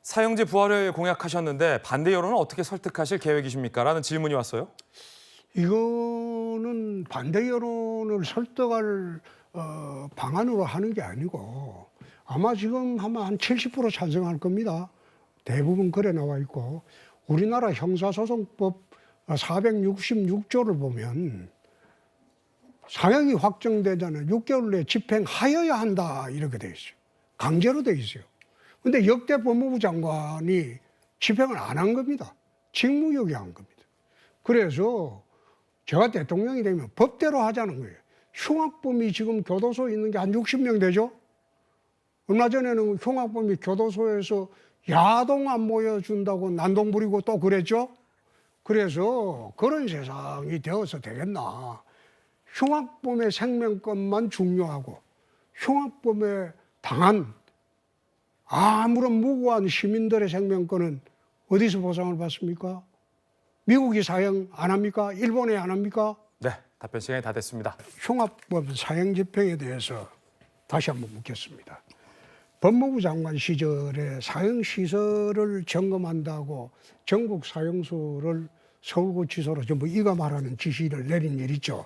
사형제 부활을 공약하셨는데 반대 여론은 어떻게 설득하실 계획이십니까? 라는 질문이 왔어요. 이거는 반대 여론을 설득할 방안으로 하는 게 아니고 아마 지금 아마 한 70% 찬성할 겁니다. 대부분 그래 나와 있고 우리나라 형사소송법 466조를 보면 사형이 확정되자는 6개월 내에 집행하여야 한다 이렇게 돼 있어요. 강제로 돼 있어요. 근데 역대 법무부 장관이 집행을 안 한 겁니다. 직무유기한 겁니다. 그래서 제가 대통령이 되면 법대로 하자는 거예요. 흉악범이 지금 교도소에 있는 게 한 60명 되죠? 얼마 전에는 흉악범이 교도소에서 야동 안 보여준다고 난동 부리고 또 그랬죠? 그래서 그런 세상이 되어서 되겠나. 흉악범의 생명권만 중요하고 흉악범에 당한 아무런 무고한 시민들의 생명권은 어디서 보상을 받습니까? 미국이 사형 안 합니까? 일본이 안 합니까? 네, 답변 시간이 다 됐습니다. 흉악범 사형 집행에 대해서 다시 한번 묻겠습니다. 법무부 장관 시절에 사형 시설을 점검한다고 전국 사형소를 서울구치소로 전부 이감하라는 지시를 내린 일 있죠.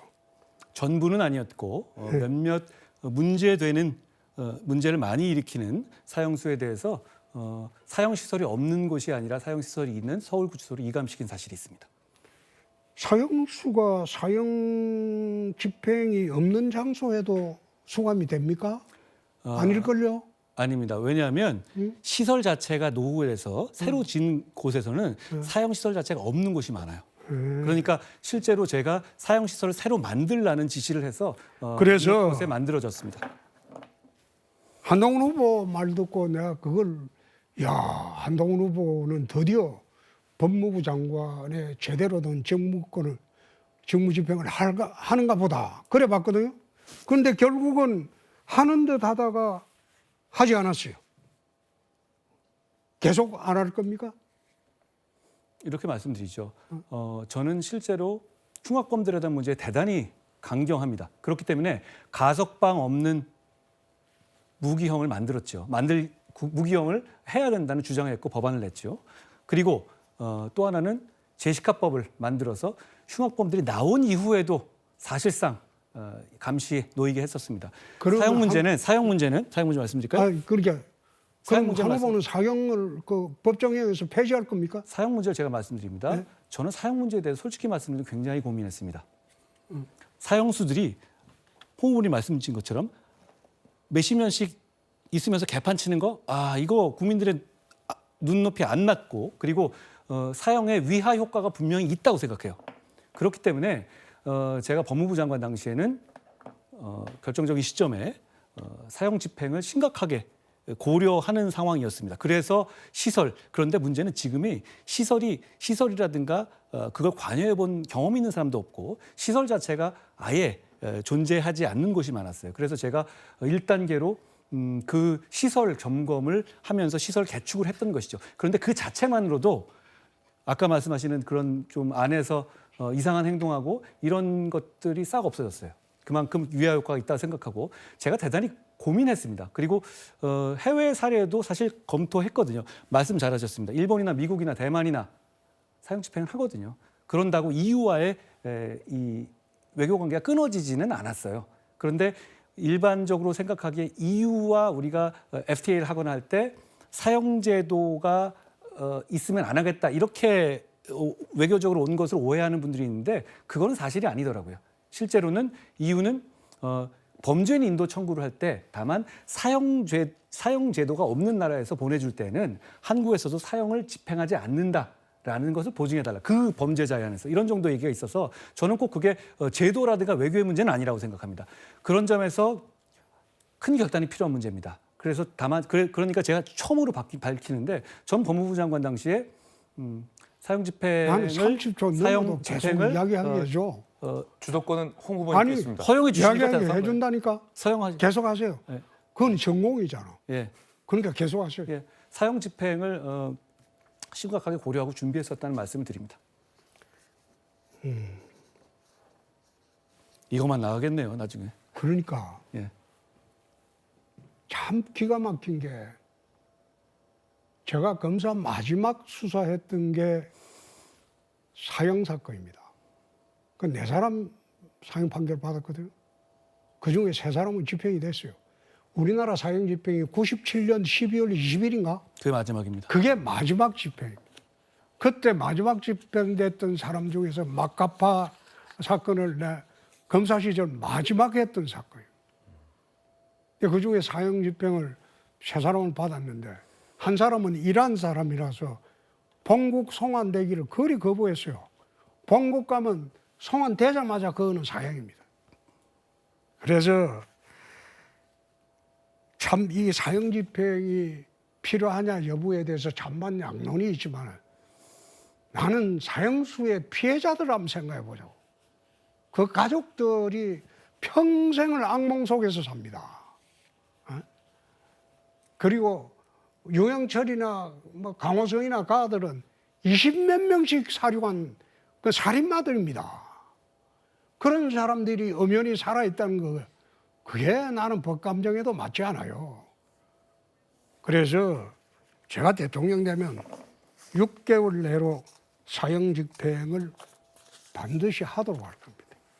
전부는 아니었고 몇몇 문제를 많이 일으키는 사형수에 대해서 사형 시설이 없는 곳이 아니라 사형 시설이 있는 서울구치소로 이감시킨 사실이 있습니다. 사형수가 사형 집행이 없는 장소에도 수감이 됩니까? 아닐걸요? 아닙니다. 왜냐하면 시설 자체가 노후해서 새로 진 곳에서는 사형 시설 자체가 없는 곳이 많아요. 그러니까 실제로 제가 사형 시설을 새로 만들라는 지시를 해서 그래서 곳에 만들어졌습니다. 한동훈 후보 말 듣고 내가 그걸 한동훈 후보는 드디어 법무부 장관의 제대로 된 직무집행을 하는가 보다 그래 봤거든요. 그런데 결국은 하는 듯 하다가 하지 않았어요. 계속 안 할 겁니까? 이렇게 말씀드리죠. 저는 실제로 흉악범들에 대한 문제에 대단히 강경합니다. 그렇기 때문에 가석방 없는 무기형을 만들었죠. 무기형을 해야 된다는 주장을 했고 법안을 냈죠. 그리고 또 하나는 제시카법을 만들어서 흉악범들이 나온 이후에도 사실상 감시에 놓이게 했었습니다. 사형 문제는 말씀드릴까요? 그러니까 사형 그럼 문제 한 후보는 사형을 그 법정형에서 폐지할 겁니까? 사형 문제를 제가 말씀드립니다. 네? 저는 사형 문제에 대해서 솔직히 말씀드리면 굉장히 고민했습니다. 사형수들이 홍 후보님 말씀 주신 것처럼 몇십 년씩 있으면서 개판 치는 거, 이거 국민들의 눈높이 안 맞고 그리고 사형의 위하 효과가 분명히 있다고 생각해요. 그렇기 때문에 제가 법무부 장관 당시에는 결정적인 시점에 사형 집행을 심각하게 고려하는 상황이었습니다. 그래서 그런데 문제는 지금이 시설이라든가 그걸 관여해 본 경험 있는 사람도 없고 시설 자체가 아예 존재하지 않는 곳이 많았어요. 그래서 제가 1단계로 그 시설 점검을 하면서 시설 개축을 했던 것이죠. 그런데 그 자체만으로도 아까 말씀하시는 그런 좀 안에서 이상한 행동하고 이런 것들이 싹 없어졌어요. 그만큼 위화 효과가 있다고 생각하고 제가 대단히 고민했습니다. 그리고 해외 사례도 사실 검토했거든요. 말씀 잘하셨습니다. 일본이나 미국이나 대만이나 사형 집행을 하거든요. 그런다고 EU와의 이 외교 관계가 끊어지지는 않았어요. 그런데 일반적으로 생각하기에 EU와 우리가 FTA를 하거나 할 때 사형제도가 있으면 안 하겠다 이렇게 외교적으로 온 것을 오해하는 분들이 있는데 그거는 사실이 아니더라고요. 실제로는 EU는 범죄인 인도 청구를 할 때 다만 사형제도가 없는 나라에서 보내줄 때는 한국에서도 사형을 집행하지 않는다라는 것을 보증해달라. 그 범죄자에 한해서 이런 정도 얘기가 있어서 저는 꼭 그게 제도라든가 외교의 문제는 아니라고 생각합니다. 그런 점에서 큰 결단이 필요한 문제입니다. 그래서 다만 그러니까 제가 처음으로 밝히는데 전 법무부 장관 당시에 사형 집행을 30초 넘어도 계속 이야기하게 해줘. 주도권은 홍 후보님께 있습니다. 허용해 주시니까 이야기하게 해준다니까. 계속 하세요. 네. 그건 전공이잖아. 예. 그러니까 계속 하세요. 예. 사형 집행을 심각하게 고려하고 준비했었다는 말씀을 드립니다. 이것만 나가겠네요, 나중에. 그러니까 예. 참 기가 막힌 게 제가 검사 마지막 수사했던 게 사형 사건입니다. 그 4사람 사형 판결 받았거든요. 그중에 3사람은 집행이 됐어요. 우리나라 사형 집행이 97년 12월 20일인가? 그게 마지막입니다. 그게 마지막 집행입니다. 그때 마지막 집행됐던 사람 중에서 막가파 사건을 내 검사 시절 마지막 했던 사건이에요. 그중에 사형 집행을 3사람을 받았는데 한 사람은 이란 사람이라서 본국 송환되기를 거리 거부했어요. 본국 가면 송환되자마자 그거는 사형입니다. 그래서 참 이 사형 집행이 필요하냐 여부에 대해서 찬반 양론이 있지만 나는 사형수의 피해자들 한번 생각해 보자고. 그 가족들이 평생을 악몽 속에서 삽니다. 그리고 유영철이나 뭐 강호성이나 가들은 20몇 명씩 사륙한 그 살인마들입니다. 그런 사람들이 엄연히 살아있다는 거, 그게 나는 법감정에도 맞지 않아요. 그래서 제가 대통령 되면 6개월 내로 사형 집행을 반드시 하도록 할 겁니다.